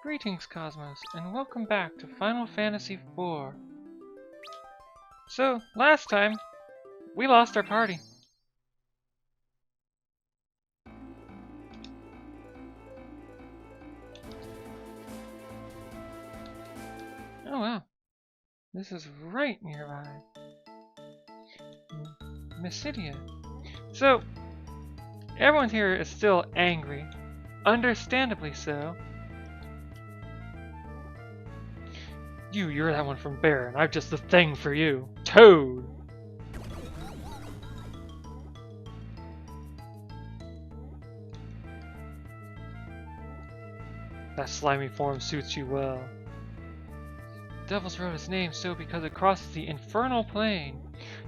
Greetings, Cosmos, and welcome back to Final Fantasy IV. So, last time, we lost our party. Oh wow, this is right nearby. Mysidia. So, everyone here is still angry. Understandably so. You're that one from Baron. I've just the thing for you. Toad! That slimy form suits you well. Devil's Road is named so because it crosses the infernal plane.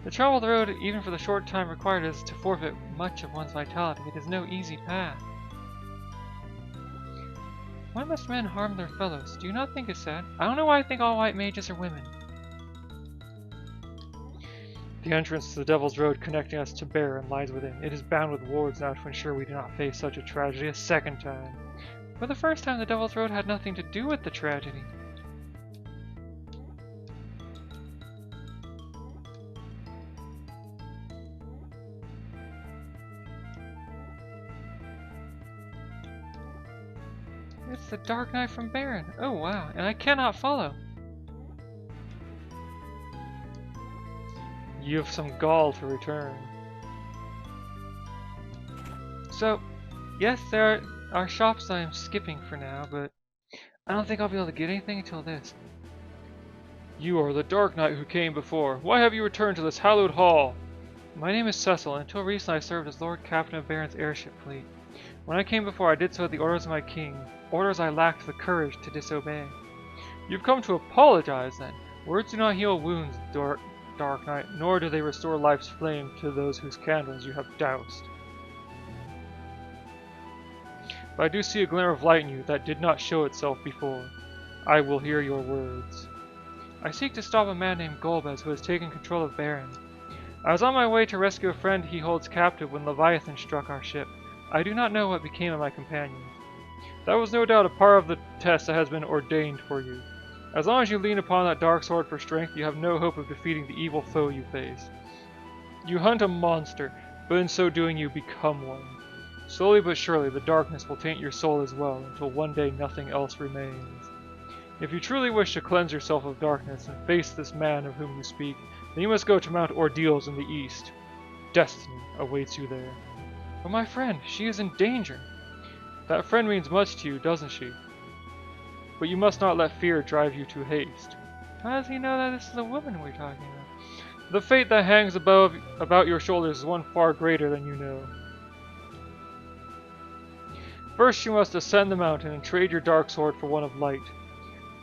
To travel the road, even for the short time required, is to forfeit much of one's vitality. It is no easy path. Why must men harm their fellows? Do you not think it sad? I don't know why I think all white mages are women. The entrance to the Devil's Road connecting us to Baron lies within. It is bound with wards now to ensure we do not face such a tragedy a second time. For the first time, the Devil's Road had nothing to do with the tragedy. It's the Dark Knight from Baron. Oh wow, and I cannot follow. You have some gall to return. So, yes, there are shops I am skipping for now, but I don't think I'll be able to get anything until this. You are the Dark Knight who came before. Why have you returned to this hallowed hall? My name is Cecil, and until recently I served as Lord Captain of Baron's airship fleet. When I came before, I did so at the orders of my king, orders I lacked the courage to disobey. You've come to apologize, then. Words do not heal wounds, Dark Knight, nor do they restore life's flame to those whose candles you have doused. But I do see a glimmer of light in you that did not show itself before. I will hear your words. I seek to stop a man named Golbez who has taken control of Baron. I was on my way to rescue a friend he holds captive when Leviathan struck our ship. I do not know what became of my companions. That was no doubt a part of the test that has been ordained for you. As long as you lean upon that dark sword for strength, you have no hope of defeating the evil foe you face. You hunt a monster, but in so doing you become one. Slowly but surely, the darkness will taint your soul as well, until one day nothing else remains. If you truly wish to cleanse yourself of darkness and face this man of whom you speak, then you must go to Mount Ordeals in the east. Destiny awaits you there. But my friend, she is in danger. That friend means much to you, doesn't she? But you must not let fear drive you to haste. How does he know that this is a woman we're talking about? The fate that hangs about your shoulders is one far greater than you know. First you must ascend the mountain and trade your dark sword for one of light.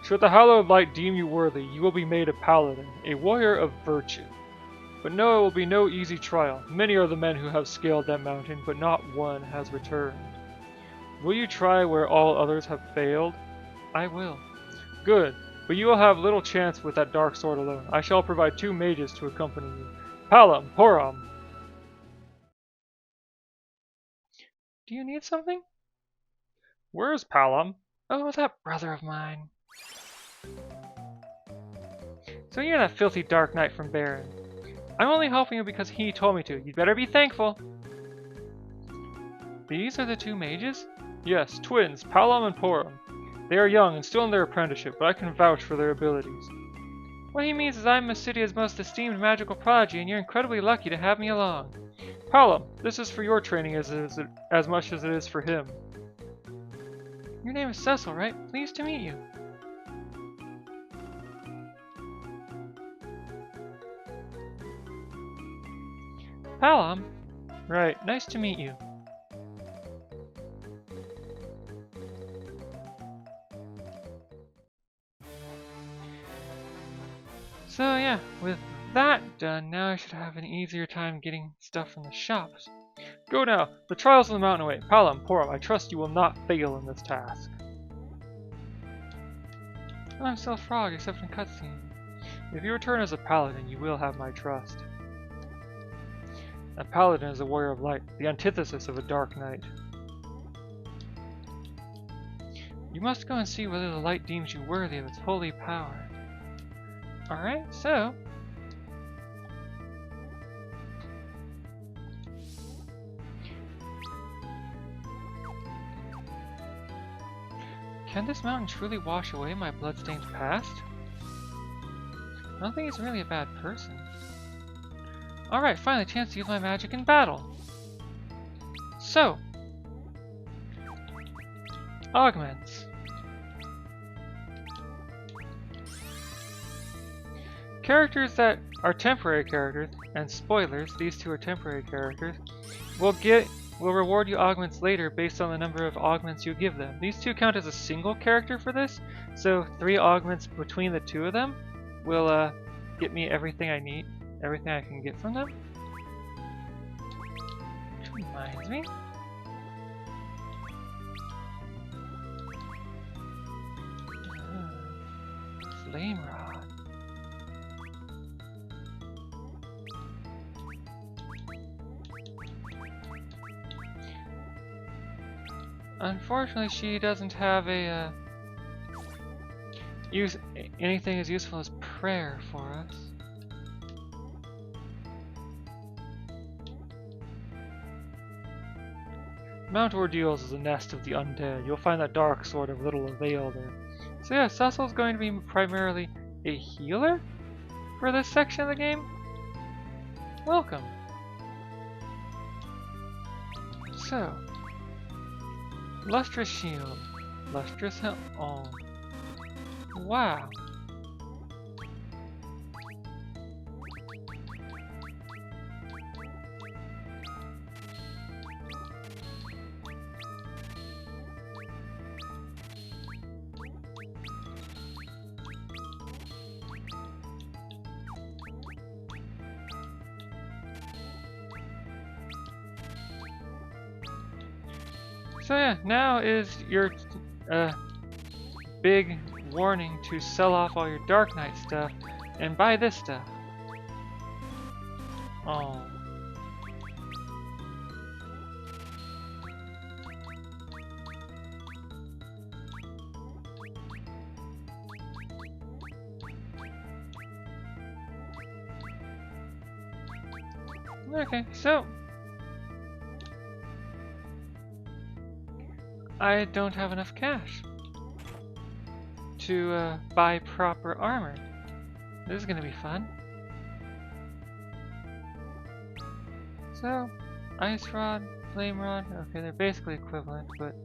Should the hallowed light deem you worthy, you will be made a paladin, a warrior of virtue. But no, it will be no easy trial. Many are the men who have scaled that mountain, but not one has returned. Will you try where all others have failed? I will. Good, but you will have little chance with that dark sword alone. I shall provide 2 mages to accompany you. Palam, Poram! Do you need something? Where's Palam? Oh, that brother of mine. So you're that filthy Dark Knight from Baron. I'm only helping you because he told me to. You'd better be thankful. These are the 2 mages? Yes, twins, Palam and Poram. They are young and still in their apprenticeship, but I can vouch for their abilities. What he means is I'm Mysidia's most esteemed magical prodigy, and you're incredibly lucky to have me along. Palam, this is for your training as much as it is for him. Your name is Cecil, right? Pleased to meet you. Palam? Right, nice to meet you. So yeah, with that done, now I should have an easier time getting stuff from the shops. Go now! The trials of the mountain await. Palam, Poram, I trust you will not fail in this task. I'm still a frog, except in cutscene. If you return as a paladin, you will have my trust. A paladin is a warrior of light, the antithesis of a dark knight. You must go and see whether the light deems you worthy of its holy power. Alright, so... Can this mountain truly wash away my bloodstained past? I don't think he's really a bad person. Alright, finally, chance to use my magic in battle. So... Augments. Characters that are temporary characters, and spoilers, these two are temporary characters, will reward you augments later based on the number of augments you give them. These two count as a single character for this, so 3 augments between the two of them will get me everything I need, everything I can get from them. Which reminds me. Flame Rod. Unfortunately, she doesn't have a anything as useful as prayer for us. Mount Ordeals is a nest of the undead. You'll find that dark sword of little avail there. So yeah, Cecil's going to be primarily a healer for this section of the game. Welcome. So, lustrous shield, lustrous helm. Oh, wow. So yeah, now is your big warning to sell off all your Dark Knight stuff and buy this stuff. Oh. Okay, so I don't have enough cash to buy proper armor. This is gonna be fun. So, Ice Rod, Flame Rod, okay, they're basically equivalent, but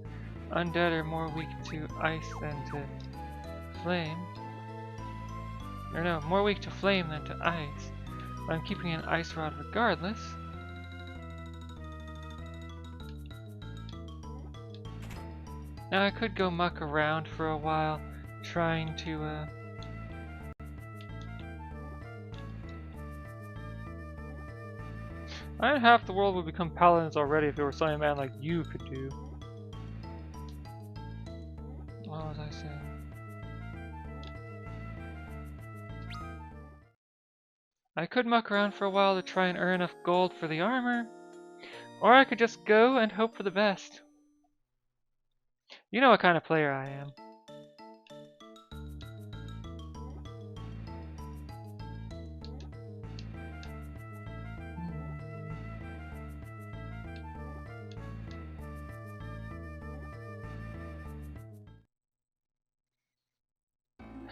undead are more weak to ice than to flame. Or no, more weak to flame than to ice. But I'm keeping an Ice Rod regardless. Now I could go muck around for a while, trying to, I think half the world would become paladins already if there were something a man like you could do. What was I saying? I could muck around for a while to try and earn enough gold for the armor, or I could just go and hope for the best. You know what kind of player I am.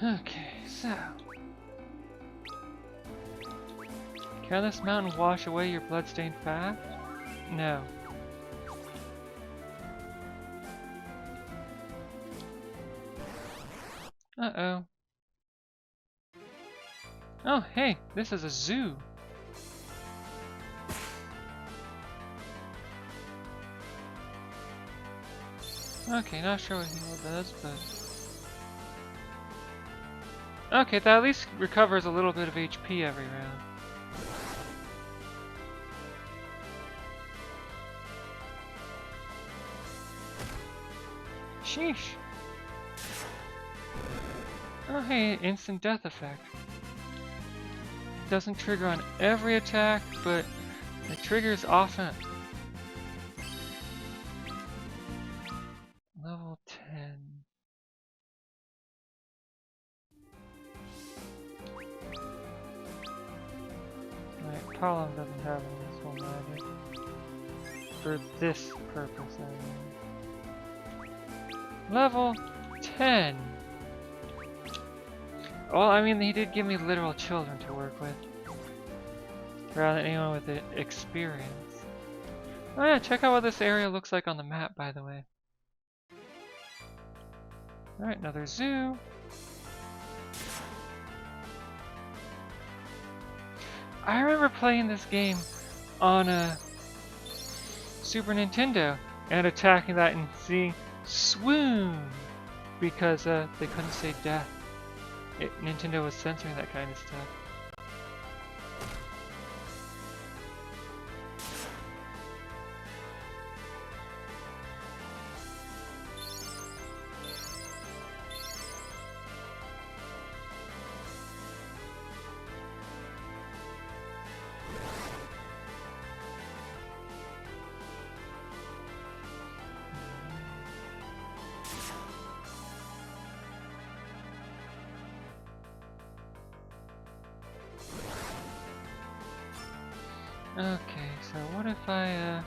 Okay, so... Can this mountain wash away your bloodstained past? No. Uh-oh. Oh, hey, this is a zoo. Okay, not sure what heal does, but... Okay, that at least recovers a little bit of HP every round. Sheesh. Oh hey, instant death effect. Doesn't trigger on every attack, but it triggers often. Level 10. Talon doesn't have any useful magic. For this purpose, I mean. Level 10! Well, I mean, he did give me literal children to work with. Rather than anyone with experience. Oh yeah, check out what this area looks like on the map, by the way. Alright, another zoo. I remember playing this game on a Super Nintendo and attacking that and seeing swoon because they couldn't say death. Nintendo was censoring that kind of stuff. Okay, so what if I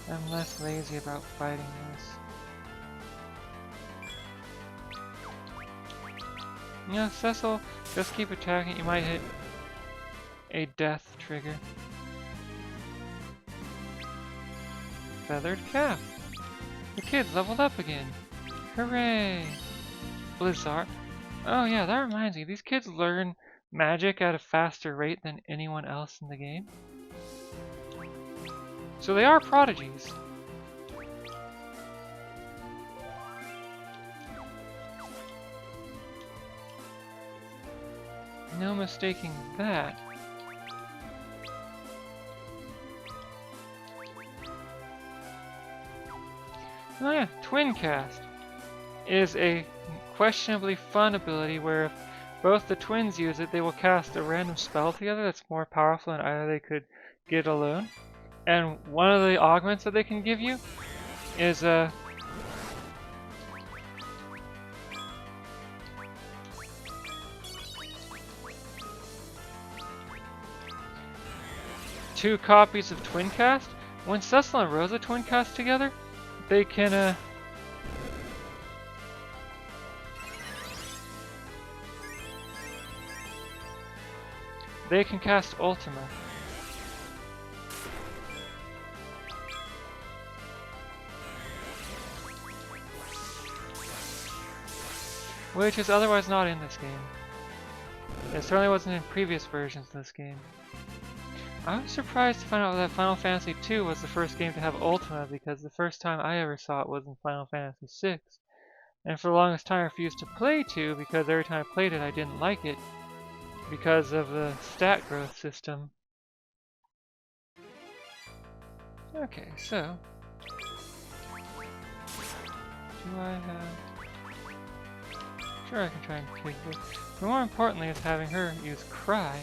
am less lazy about fighting this? You know, Cecil, just keep attacking. You might hit a death trigger. Feathered calf. The kids leveled up again. Hooray! Blizzard. Oh yeah, that reminds me. These kids learn magic at a faster rate than anyone else in the game. So they are prodigies. No mistaking that. Oh yeah, Twin Cast is a questionably fun ability where if both the twins use it, they will cast a random spell together that's more powerful than either they could get alone. And one of the augments that they can give you is two copies of Twin Cast. When Cecil and Rosa Twin Cast together, they can cast Ultima. Which is otherwise not in this game. It certainly wasn't in previous versions of this game. I was surprised to find out that Final Fantasy II was the first game to have Ultima because the first time I ever saw it was in Final Fantasy VI. And for the longest time I refused to play 2 because every time I played it I didn't like it because of the stat growth system. Okay, so... do I have... Sure, I can try and take this. But more importantly is having her use Cry.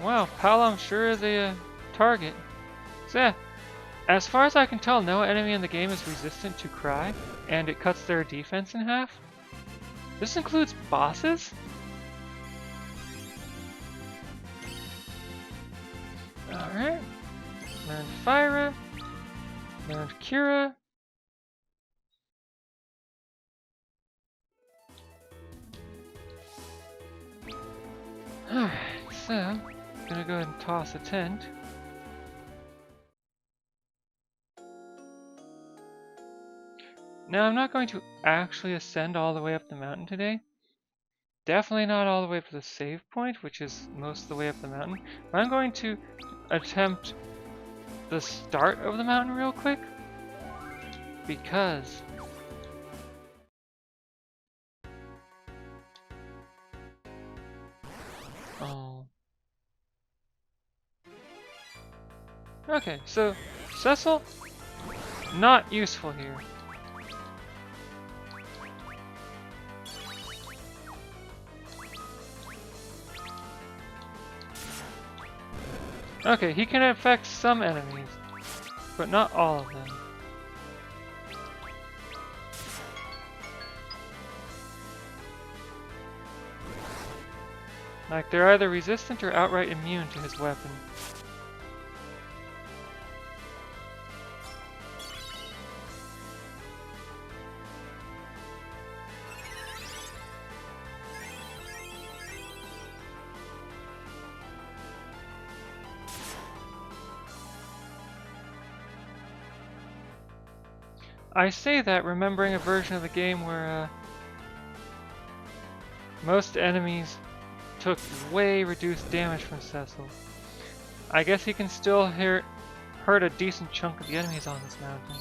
Wow, Palom sure is a target. So yeah, as far as I can tell, no enemy in the game is resistant to Cry, and it cuts their defense in half. This includes bosses? Alright. Learned Fyra. Learned Kira. Alright, so I'm gonna go ahead and toss a tent. Now I'm not going to actually ascend all the way up the mountain today. Definitely not all the way up to the save point, which is most of the way up the mountain. But I'm going to attempt the start of the mountain real quick. Because... oh. Okay, so Cecil, not useful here. Okay, he can affect some enemies. but not all of them. Like they're either resistant or outright immune to his weapon. I say that remembering a version of the game where most enemies took way reduced damage from Cecil. I guess he can still hurt a decent chunk of the enemies on this mountain.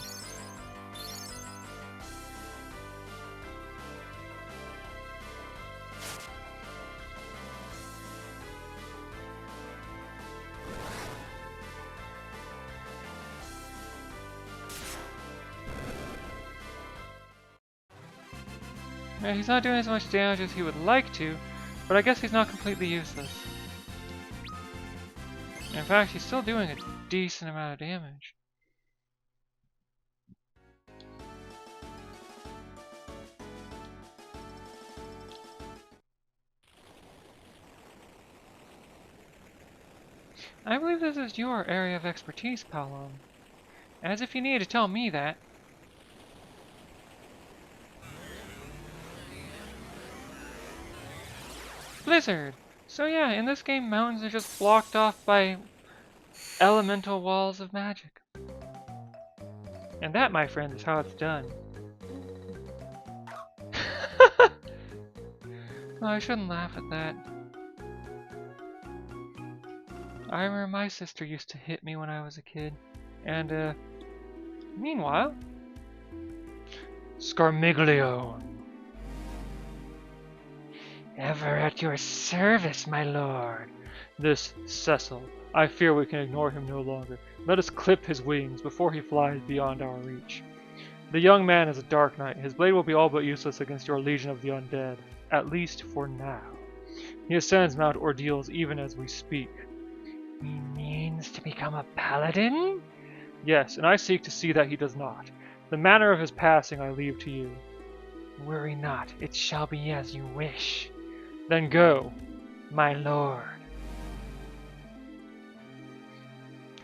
Yeah, he's not doing as much damage as he would like to, but I guess he's not completely useless. In fact, he's still doing a decent amount of damage. I believe this is your area of expertise, Paolo. As if you needed to tell me that. Blizzard! So yeah, in this game, mountains are just blocked off by elemental walls of magic. And that, my friend, is how it's done. No, I shouldn't laugh at that. I remember my sister used to hit me when I was a kid. And, meanwhile... Scarmiglio! Ever at your service, my lord. This Cecil. I fear we can ignore him no longer. Let us clip his wings before he flies beyond our reach. The young man is a dark knight. His blade will be all but useless against your legion of the undead. At least for now. He ascends Mount Ordeals even as we speak. He means to become a paladin? Yes, and I seek to see that he does not. The manner of his passing I leave to you. Worry not, it shall be as you wish. Then go, my lord.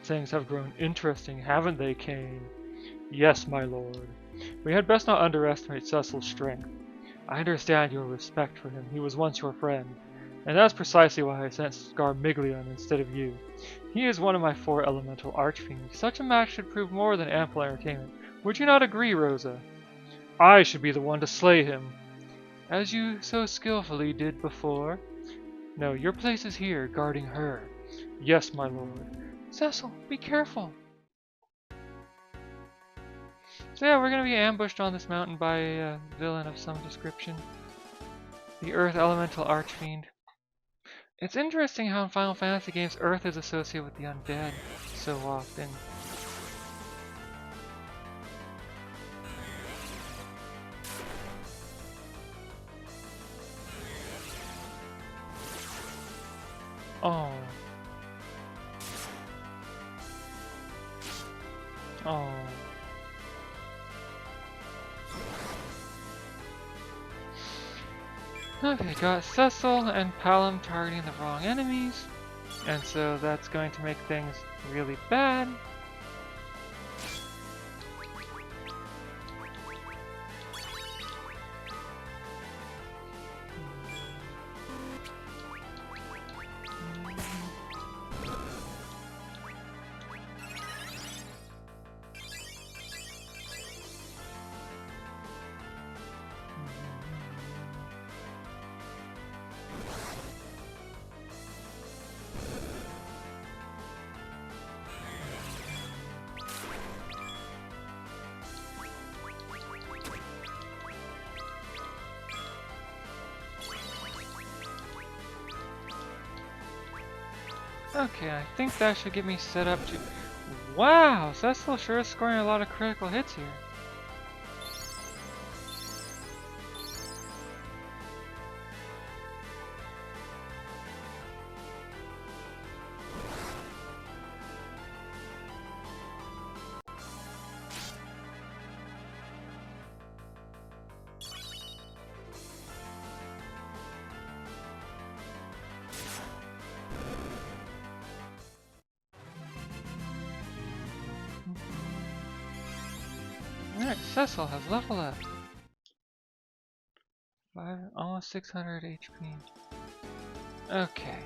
Things have grown interesting, haven't they, Cain? Yes, my lord. We had best not underestimate Cecil's strength. I understand your respect for him. He was once your friend. And that's precisely why I sent Scarmiglion instead of you. He is one of my 4 elemental archfiends. Such a match should prove more than ample entertainment. Would you not agree, Rosa? I should be the one to slay him. As you so skillfully did before. No, your place is here, guarding her. Yes, my lord. Cecil, be careful. So yeah, we're gonna be ambushed on this mountain by a villain of some description. The Earth Elemental Archfiend. It's interesting how in Final Fantasy games Earth is associated with the undead so often. Oh. Oh. Okay, got Cecil and Palom targeting the wrong enemies, and so that's going to make things really bad. Okay, I think that should get me set up to... Wow, Cecil sure is scoring a lot of critical hits here. Alright, Cecil has leveled up. Almost 600 HP. Okay.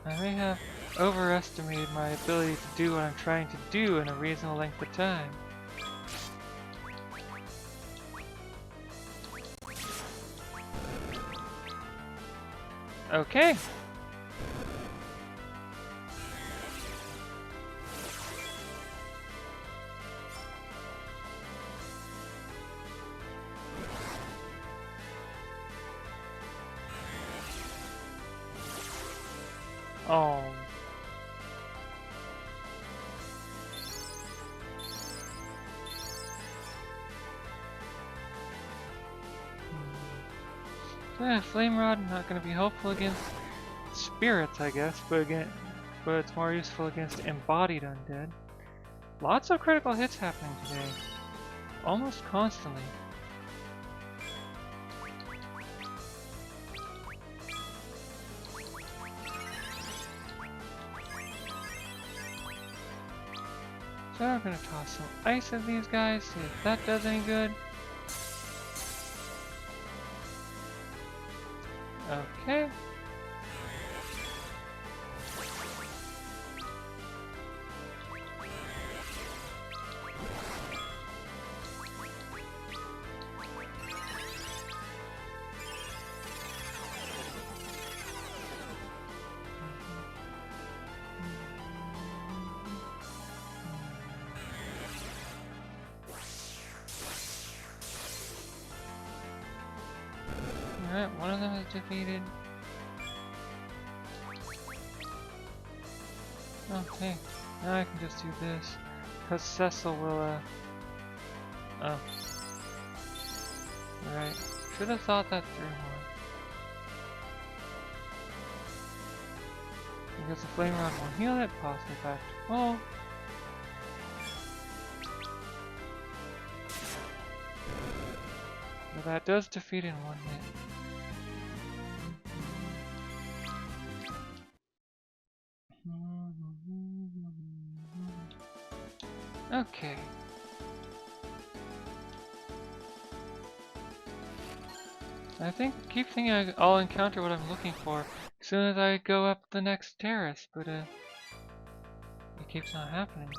I may have overestimated my ability to do what I'm trying to do in a reasonable length of time. Okay. Oh. Yeah, Flame Rod not going to be helpful against spirits, I guess, but it's more useful against embodied undead. Lots of critical hits happening today, almost constantly. So I'm gonna toss some ice at these guys, see if that does any good. Okay. Alright, one of them is defeated. Okay, now I can just do this. Because Cecil will, oh. Right. Should have thought that through more. Because the Flame Rod will heal it, possibly back to full. But that does defeat in one hit. Okay. I keep thinking I'll encounter what I'm looking for as soon as I go up the next terrace, but it keeps not happening.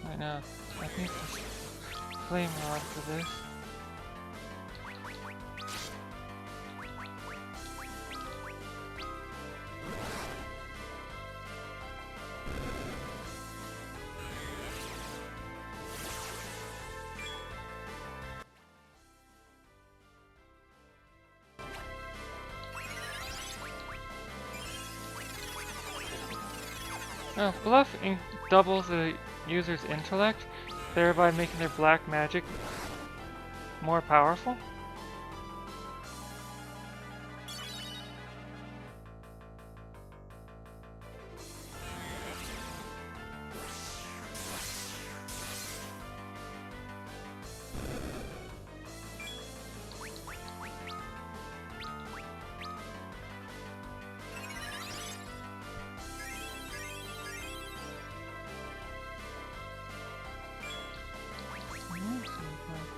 Right now, I need this Flame Rod for this. Now, Bluff doubles the user's intellect, thereby making their black magic more powerful.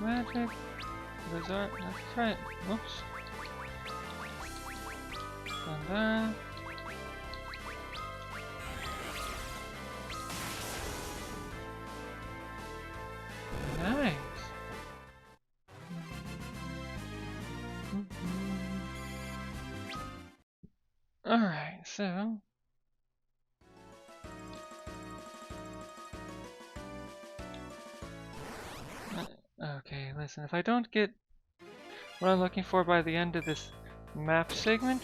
Magic. Bizarre. Let's try it. Whoops. And then. Nice. Alright, so. Okay, listen, if I don't get what I'm looking for by the end of this map segment,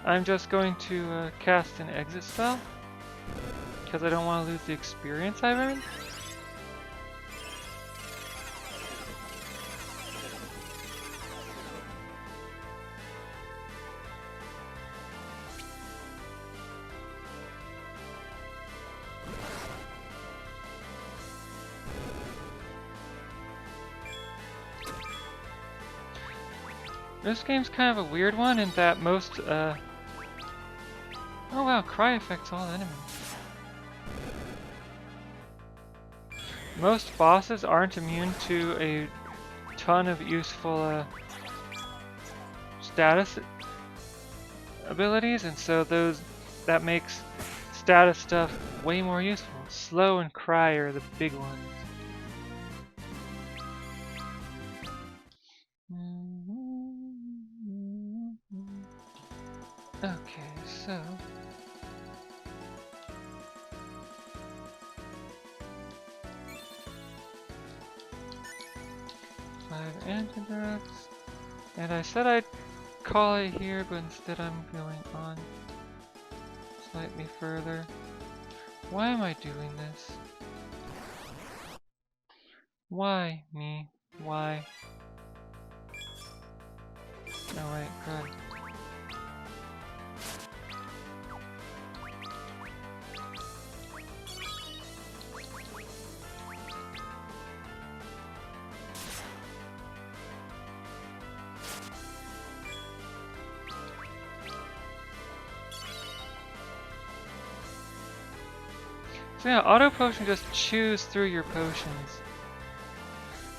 I'm just going to cast an exit spell, because I don't want to lose the experience I've earned. This game's kind of a weird one in that most, oh wow, cry affects all enemies. Most bosses aren't immune to a ton of useful, status abilities, and so that makes status stuff way more useful. Slow and cry are the big ones. Okay, so five antidotes, and I said I'd call it here, but instead I'm going on slightly further. Why am I doing this? Why me? Why? Oh wait, good. So yeah, auto potion just chews through your potions.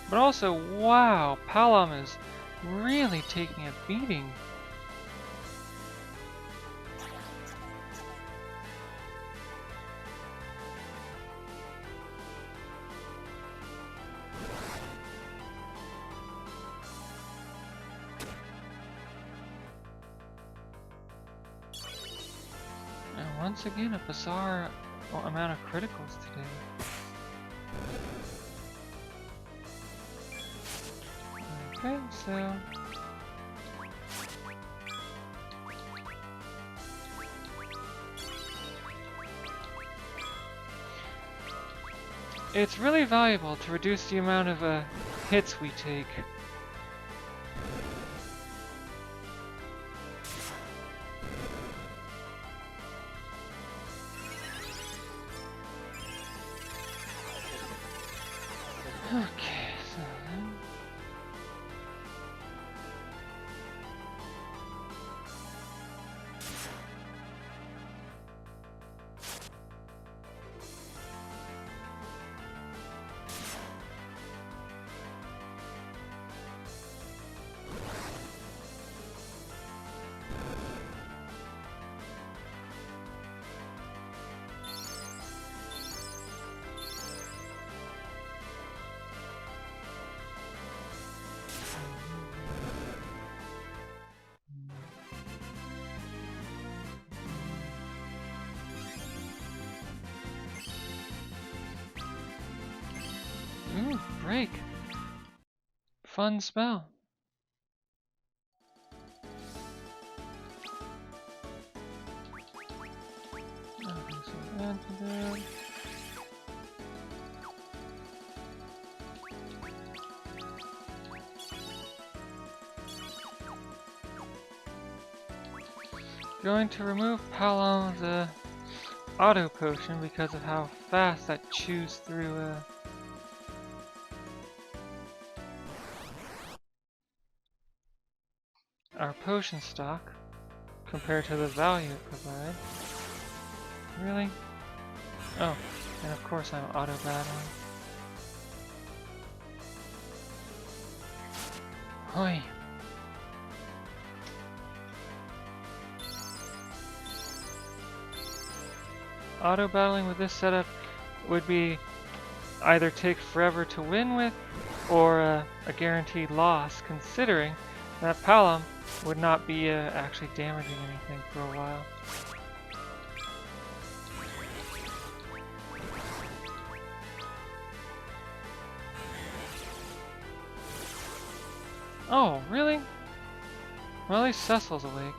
But also, wow, Palom is really taking a beating. And once again, a bizarre amount of criticals today. Okay, so it's really valuable to reduce the amount of hits we take. Okay, so ooh, break. Fun spell. Okay, so antidote. Going to remove Palom's auto potion because of how fast that chews through our potion stock compared to the value it provides. Really? Oh, and of course I'm auto battling. Hoi. Auto battling with this setup would be either take forever to win with or a guaranteed loss, considering that Palom would not be actually damaging anything for a while. Oh, really? Well, at least Cecil's awake.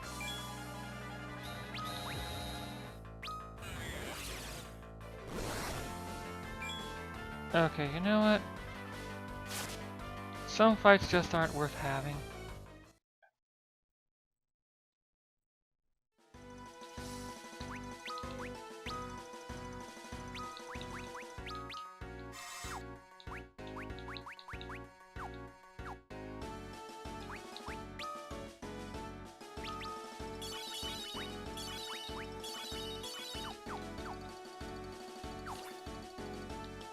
Okay, you know what? Some fights just aren't worth having.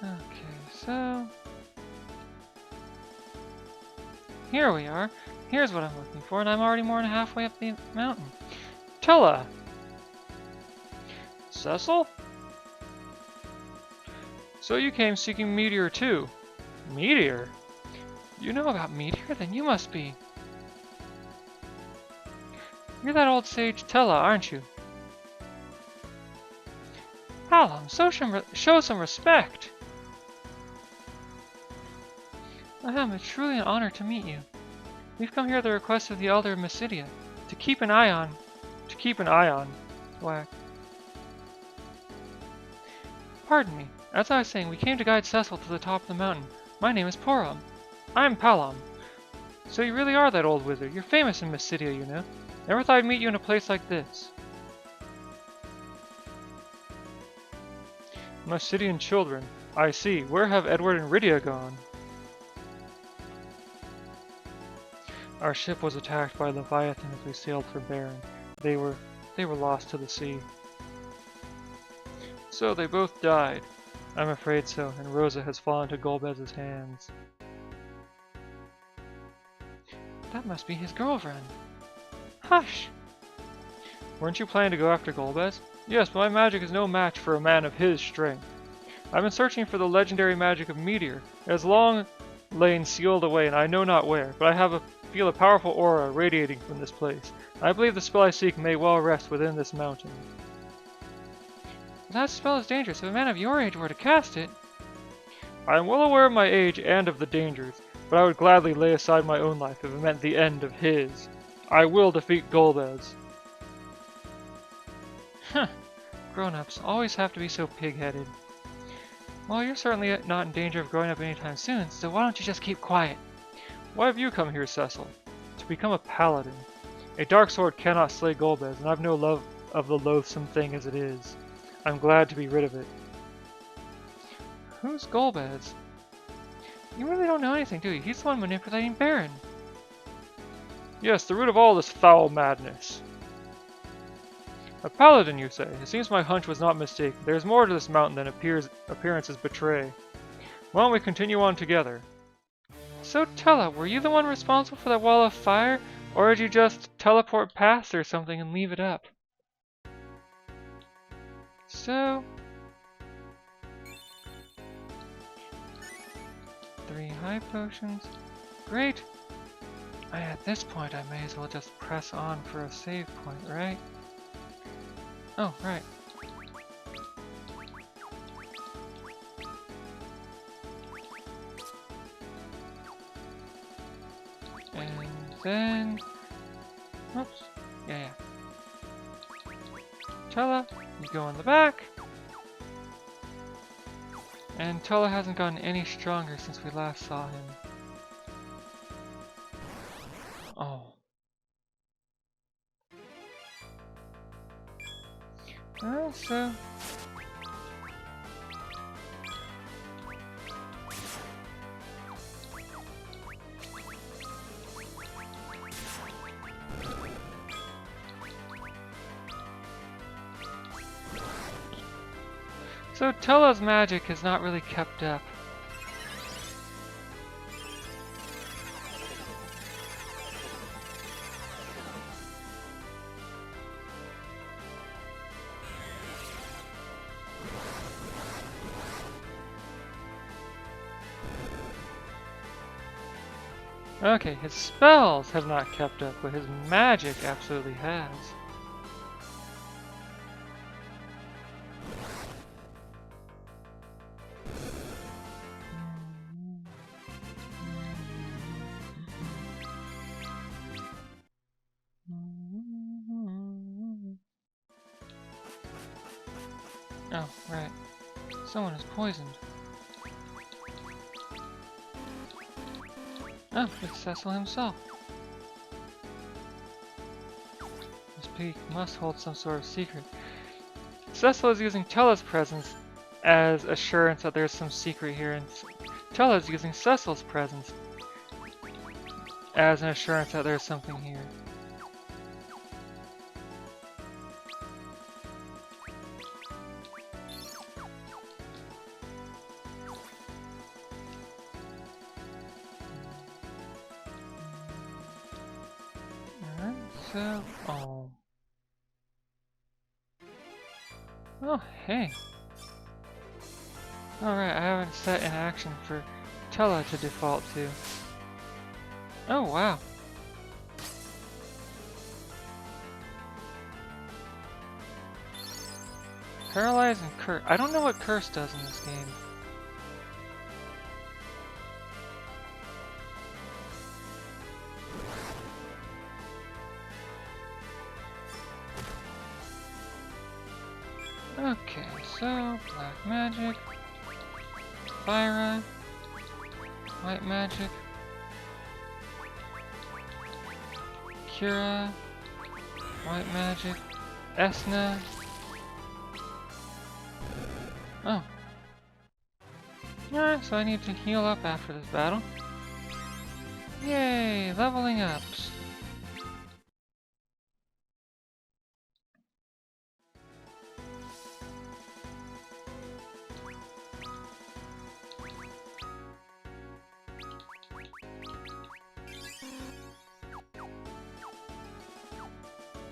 Okay, so... here we are. Here's what I'm looking for, and I'm already more than halfway up the mountain. Tella! Cecil? So you came seeking Meteor too. Meteor? You know about Meteor? Then you must be... you're that old sage Tella, aren't you? Hallam, show some respect! Ahem, it's truly an honor to meet you. We've come here at the request of the Elder of Mysidia, to keep an eye on... Whack. Pardon me. As I was saying, we came to guide Cecil to the top of the mountain. My name is Porom. I'm Palam. So you really are that old wizard. You're famous in Mysidia, you know. Never thought I'd meet you in a place like this. Mysidian children. I see. Where have Edward and Rydia gone? Our ship was attacked by Leviathan as we sailed for Baron. They were lost to the sea. So they both died. I'm afraid so, and Rosa has fallen to Golbez's hands. That must be his girlfriend. Hush! Weren't you planning to go after Golbez? Yes, but my magic is no match for a man of his strength. I've been searching for the legendary magic of Meteor. It has long lain sealed away, and I know not where, but I feel a powerful aura radiating from this place. I believe the spell I seek may well rest within this mountain. That spell is dangerous. If a man of your age were to cast it... I am well aware of my age and of the dangers, but I would gladly lay aside my own life if it meant the end of his. I will defeat Golbez. Huh. Grown-ups always have to be so pig-headed. Well, you're certainly not in danger of growing up anytime soon, so why don't you just keep quiet? Why have you come here, Cecil? To become a paladin. A dark sword cannot slay Golbez, and I've no love of the loathsome thing as it is. I'm glad to be rid of it. Who's Golbez? You really don't know anything, do you? He's the one manipulating Baron. Yes, the root of all this foul madness. A paladin, you say? It seems my hunch was not mistaken. There is more to this mountain than appearances betray. Why don't we continue on together? So Tella, were you the one responsible for that wall of fire? Or did you just teleport past or something and leave it up? So... 3 high potions. Great! At this point I may as well just press on for a save point, right? Oh, right. And then... oops. Yeah. Tella, you go in the back. And Tella hasn't gotten any stronger since we last saw him. Oh. So... so Tella's magic has not really kept up. Okay, his spells have not kept up, but his magic absolutely has. Oh, right. Someone is poisoned. Oh, it's Cecil himself. This peak must hold some sort of secret. Cecil is using Tella's presence as assurance that there's some secret here, and Tella is using Cecil's presence as an assurance that there's something here. So, oh. Oh, hey. Alright, I haven't set an action for Tella to default to. Oh, wow. Paralyze and Curse. I don't know what Curse does in this game. Okay, so Black Magic, Fyra, White Magic, Kira, White Magic, Esna. Oh. Alright, so I need to heal up after this battle. Yay, leveling ups.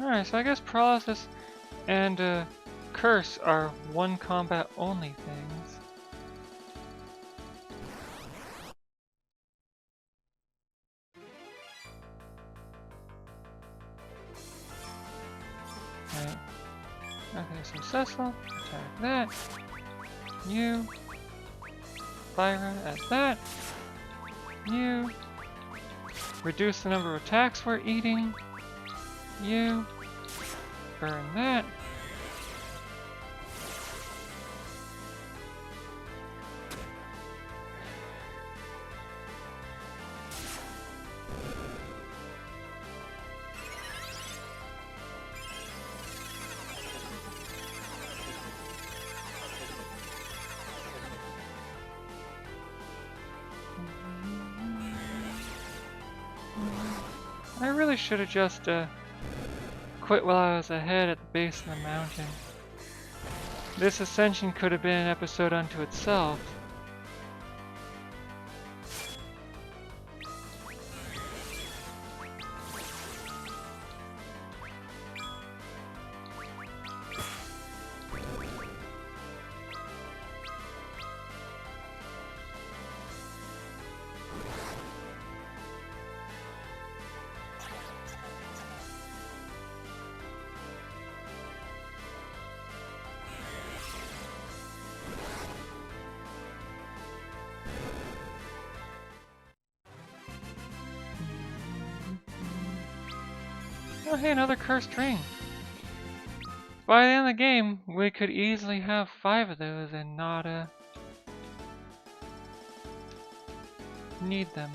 Alright, so I guess Paralysis and Curse are one combat only things. Right. Okay, so Cecil, attack that. You. Fyra at that. You. Reduce the number of attacks we're eating. You. Burn that. I really should have just quit while I was ahead at the base of the mountain. This ascension could have been an episode unto itself. Oh hey, another cursed ring. By the end of the game, we could easily have 5 of those and not need them.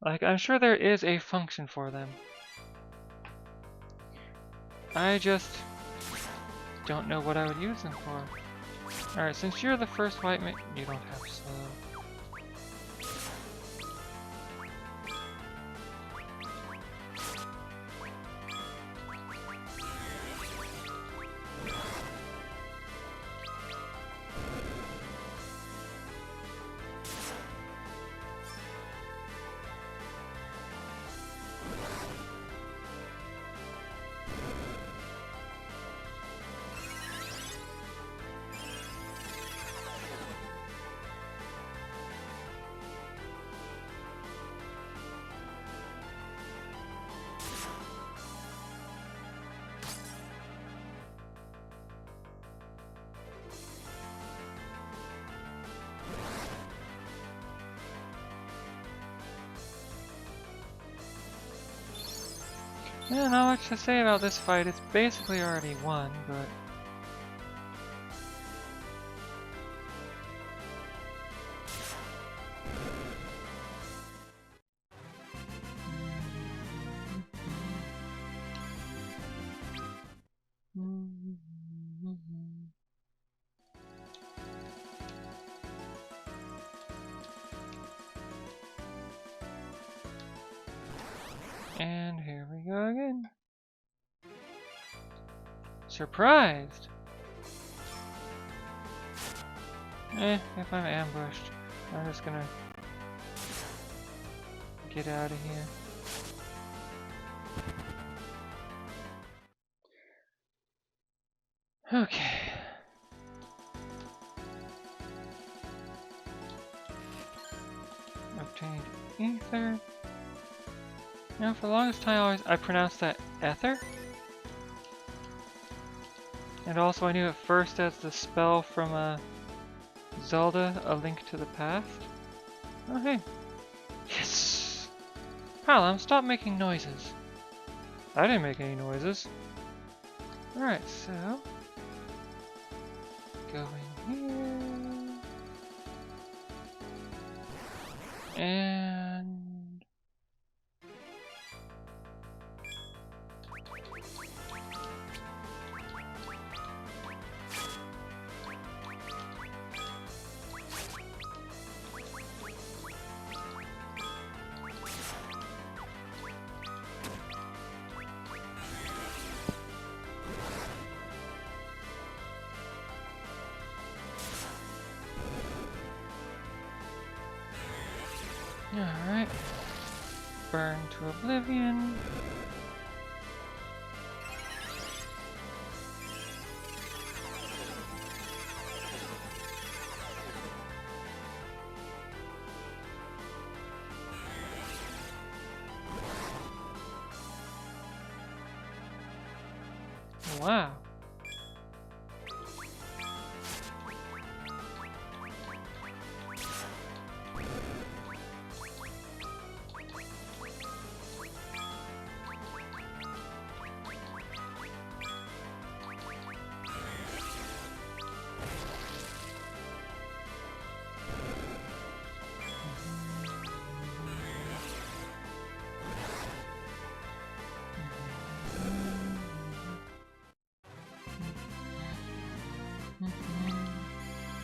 Like, I'm sure there is a function for them. I just don't know what I would use them for. Alright, since you're the first white mage, you don't have slow. Yeah, not much to say about this fight. It's basically already won, but... And here we go again. Surprised! If I'm ambushed, I'm just gonna get out of here. Okay. Obtained ether. Now, for the longest time, I pronounced that ether. And also, I knew it first as the spell from Zelda: A Link to the Past. Oh, hey. Yes! Palam, stop making noises. I didn't make any noises. Alright, so... going here... And... Alright. Burn to oblivion. Wow.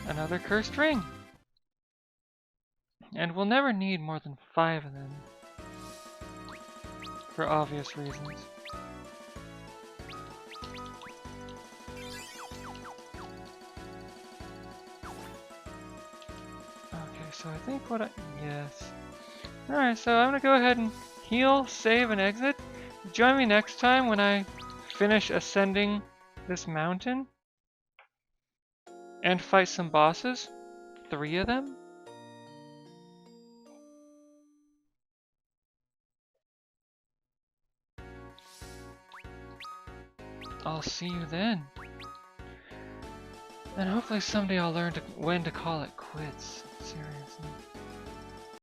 Another cursed ring! And we'll never need more than 5 of them. For obvious reasons. Okay, so I think yes. Alright, so I'm gonna go ahead and heal, save, and exit. Join me next time when I finish ascending this mountain. And fight some bosses. 3 of them. I'll see you then. And hopefully someday I'll learn when to call it quits. Seriously.